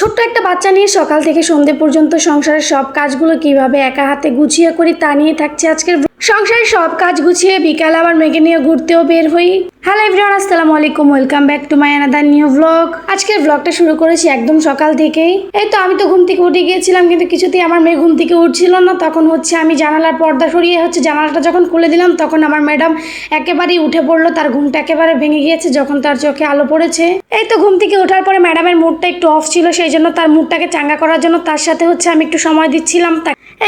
ছোট্ট একটা বাচ্চা নিয়ে সকাল থেকে সন্ধ্যে পর্যন্ত সংসারের সব কাজগুলো কিভাবে একা হাতে গুছিয়ে করি তা নিয়ে থাকছে আজকের সংসারের সব কাজ গুছিয়ে বিকালে আবার মেয়েকে নিয়ে ঘুরতেও বের হই। হ্যালো এভরিওয়ান, আসসালামু আলাইকুম, welcome back to my another new blog. আজকের ব্লগটা শুরু করেছি একদম সকাল থেকেই। এই তো আমি তো ঘুম থেকে উঠে গিয়েছিলাম, কিন্তু কিছুতেই আমার মেয়ে ঘুম থেকে উঠছিল না। তখন আমি জানালার পর্দা সরিয়ে জানালাটা যখন খুলে দিলাম, তখন আমার ম্যাডাম একেবারেই উঠে পড়লো। তার ঘুমটা একেবারে ভেঙে গিয়েছে যখন তার চোখে আলো পড়েছে। এই তো ঘুম থেকে ওঠার পরে ম্যাডামের মুডটা একটু অফ ছিল, সেই জন্য তার মুডটাকে চাঙ্গা করার জন্য তার সাথে আমি একটু সময় দিচ্ছিলাম।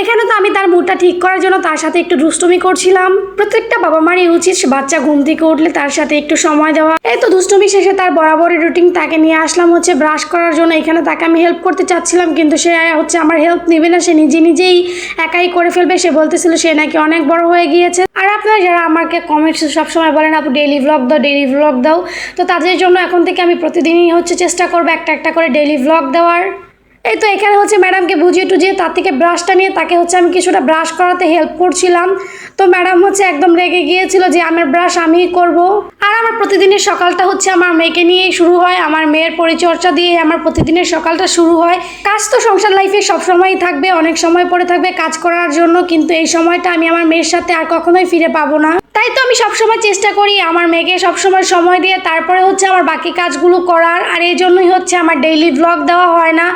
এখানে তো আমি তার মুডটা ঠিক করার জন্য তার সাথে একটু দুষ্টুমি করছিলাম। প্রত্যেকটা বাবা মারই উচিত বাচ্চা ঘুম থেকে উঠলে তার সাথে একটু সময় দেওয়া। এই তো দুষ্টুমি শেষে তার বরাবরই রুটিন, তাকে নিয়ে আসলাম ব্রাশ করার জন্য। এখানে তাকে আমি হেল্প করতে চাচ্ছিলাম, কিন্তু সে আমার হেল্প নেবে না, সে নিজেই একাই করে ফেলবে। সে বলতেছিল সে নাকি অনেক বড় হয়ে গিয়েছে। আর আপনারা যারা আমাকে কমেন্টস সবসময় বলেন আপু ডেইলি ভ্লগ দাও, তো তাদের জন্য এখন থেকে আমি প্রতিদিনই চেষ্টা করবো একটা করে ডেইলি ভ্লগ দেওয়ার। এই তো এখানে ম্যাডামকে বুঝিয়ে তার থেকে ব্রাশটা নিয়ে তাকে আমি কিছুটা ব্রাশ করাতে হেল্প করছিলাম। তো ম্যাডাম একদম রেগে গিয়েছিল যে আমার ব্রাশ আমিই করব। আর আমার প্রতিদিনের সকালটা আমার মেয়েকে নিয়েই শুরু হয়। আমার মেয়ের পরিচর্যা দিয়ে আমার প্রতিদিনের সকালটা শুরু হয়। কাজ তো সংসার লাইফে সবসময়ই থাকবে, অনেক সময় পড়ে থাকবে কাজ করার জন্য, কিন্তু এই সময়টা আমি আমার মেয়ের সাথে আর কখনোই ফিরে পাবো না। তাই তো আমি সবসময় চেষ্টা করি আমার মেয়েকে সবসময় সময় দিয়ে তারপরে আমার বাকি কাজগুলো করার। আর এই জন্যই আমার ডেইলি ভ্লগ দেওয়া হয় না।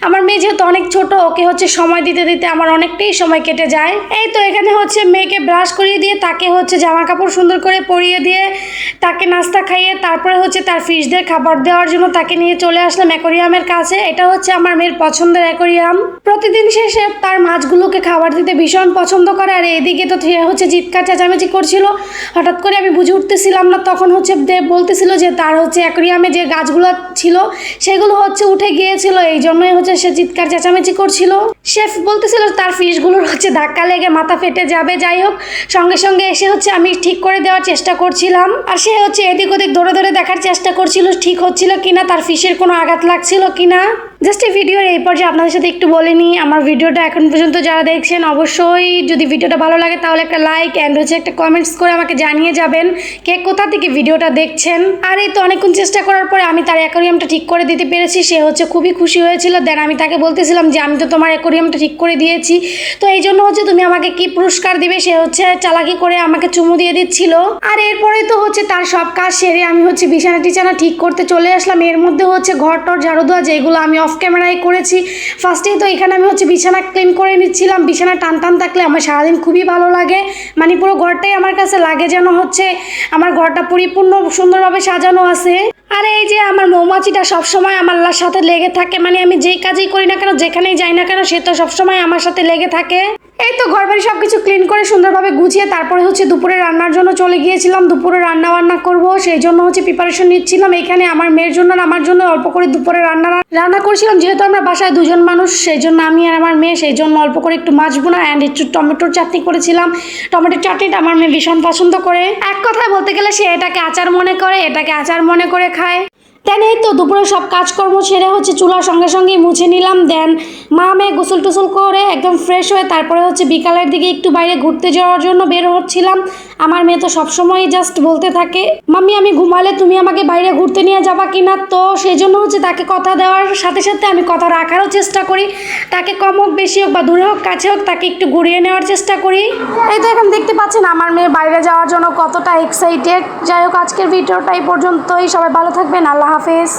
আমার মেয়ে যেহেতু অনেক ছোট, ওকে সময় দিতে দিতে আমার অনেকটাই সময় কেটে যায়। এই তো এখানে মেয়েকে ব্রাশ করিয়ে দিয়ে তাকে জামা কাপড় সুন্দর করে পরিয়ে দিয়ে তাকে নাস্তা খাইয়ে তারপরে তার ফিশদের খাবার দেওয়ার জন্য তাকে নিয়ে চলে আসলাম অ্যাকোরিয়ামের কাছে। এটা আমার মেয়ের পছন্দের অ্যাকোরিয়াম। প্রতিদিন শেষে তার মাছগুলোকে খাবার দিতে ভীষণ পছন্দ করে। আর এইদিকে তো চিৎকার চেঁচামেচি করছিল। হঠাৎ করে আমি বুঝে উঠতেছিলাম না, তখন দেব বলতেছিল যে তার অ্যাকোরিয়ামে যে গাছগুলো ছিল সেগুলো উঠে গিয়েছিল, এই জন্যই সে চিৎকার চেঁচামেচি করছিল। শেফ বলতেছিল তার ফিশগুলোর ধাক্কা লেগে মাথা ফেটে যাবে। যাই হোক, সঙ্গে সঙ্গে এসে আমি ঠিক করে দেওয়ার চেষ্টা করছিলাম। আর সে এদিক ওদিক ধরে দেখার চেষ্টা করছিল ঠিক হচ্ছিল কিনা, তার ফিশের কোনো আঘাত লাগছিল কিনা। জাস্ট এই ভিডিওর এই পর্যায়ে আপনাদের সাথে একটু বলে নিই, আমার ভিডিওটা এখন পর্যন্ত যারা দেখছেন অবশ্যই যদি ভিডিওটা ভালো লাগে তাহলে একটা লাইক অ্যান্ড একটা কমেন্টস করে আমাকে জানিয়ে যাবেন কে কোথা থেকে ভিডিওটা দেখছেন। আর এই তো অনেকক্ষণ চেষ্টা করার পরে আমি তার অ্যাকোরিয়ামটা ঠিক করে দিতে পেরেছি। সে খুবই খুশি হয়েছিল। দেন আমি তাকে বলতেছিলাম যে আমি তো তোমার অ্যাকোরিয়ামটা ঠিক করে দিয়েছি, তো এই জন্য তুমি আমাকে কি পুরস্কার দিবে। সে চালাকি করে আমাকে চুমু দিয়ে দিচ্ছিল। আর এরপরে তো তার সব কাজ সেরে আমি বিছানা টিছানা ঠিক করতে চলে আসলাম। এর মধ্যে ঘর টর ঝাড়ু দেওয়া যেগুলো আমি অফ ক্যামেরায় করেছি। ফার্স্টেই তো এখানে আমি বিছানা ক্লিন করে নিচ্ছিলাম। বিছানা টান থাকলে আমার সারাদিন খুবই ভালো লাগে, মানে পুরো ঘরটাই আমার কাছে লাগে যেন আমার ঘরটা পরিপূর্ণ সুন্দরভাবে সাজানো আছে। আর এই যে আমার মৌমাছিটা সবসময় আমার সাথে লেগে থাকে, মানে আমি যেই কাজই করি না কেন, যেখানেই যাই না কেন, সে তো সবসময় আমার সাথে লেগে থাকে। এই তো ঘর বাড়ি সবকিছু ক্লিন করে সুন্দরভাবে গুছিয়ে তারপরে দুপুরে রান্নার জন্য চলে গিয়েছিলাম। দুপুরে রান্না করব, সেই জন্য প্রিপারেশন নিচ্ছিলাম। এখানে আমার মেয়ের জন্য আমার জন্য অল্প করে দুপুরে রান্না করছিলাম। যেহেতু আমরা বাসায় দুজন মানুষ, সেই জন্য আমি আর আমার মেয়ে, সেই জন্য অল্প করে একটু মাছ বোনা অ্যান্ড একটু টমেটোর চাটনি করেছিলাম। টমেটোর চাটনিটা আমার মেয়ে ভীষণ পছন্দ করে। এক কথায় বলতে গেলে সে এটাকে আচার মনে করে খায়। দেন এই তো দুপুরে সব কাজকর্ম সেরে চুলার সঙ্গে সঙ্গেই মুছে নিলাম। দেন মা মেয়ে গোসল টোসল করে একদম ফ্রেশ হয়ে তারপরে বিকালের দিকে একটু বাইরে ঘুরতে যাওয়ার জন্য বের হচ্ছিলাম। আমার মেয়ে তো সবসময়ই জাস্ট বলতে থাকে মাম্মি আমি ঘুমালে তুমি আমাকে বাইরে ঘুরতে নিয়ে যাবা কিনা। তো সেই জন্য তাকে কথা দেওয়ার সাথে সাথে আমি কথা রাখারও চেষ্টা করি। তাকে কম হোক বেশি হোক বা দূরে হোক কাছে হোক, তাকে একটু ঘুরিয়ে নেওয়ার চেষ্টা করি। এই তো এখন দেখতে পাচ্ছেন আমার মেয়ে বাইরে যাওয়ার জন্য কতটা এক্সাইটেড। যাই হোক, আজকের ভিডিওটা এই পর্যন্তই। সবাই ভালো থাকবেন, আল্লাহ হাফেজ।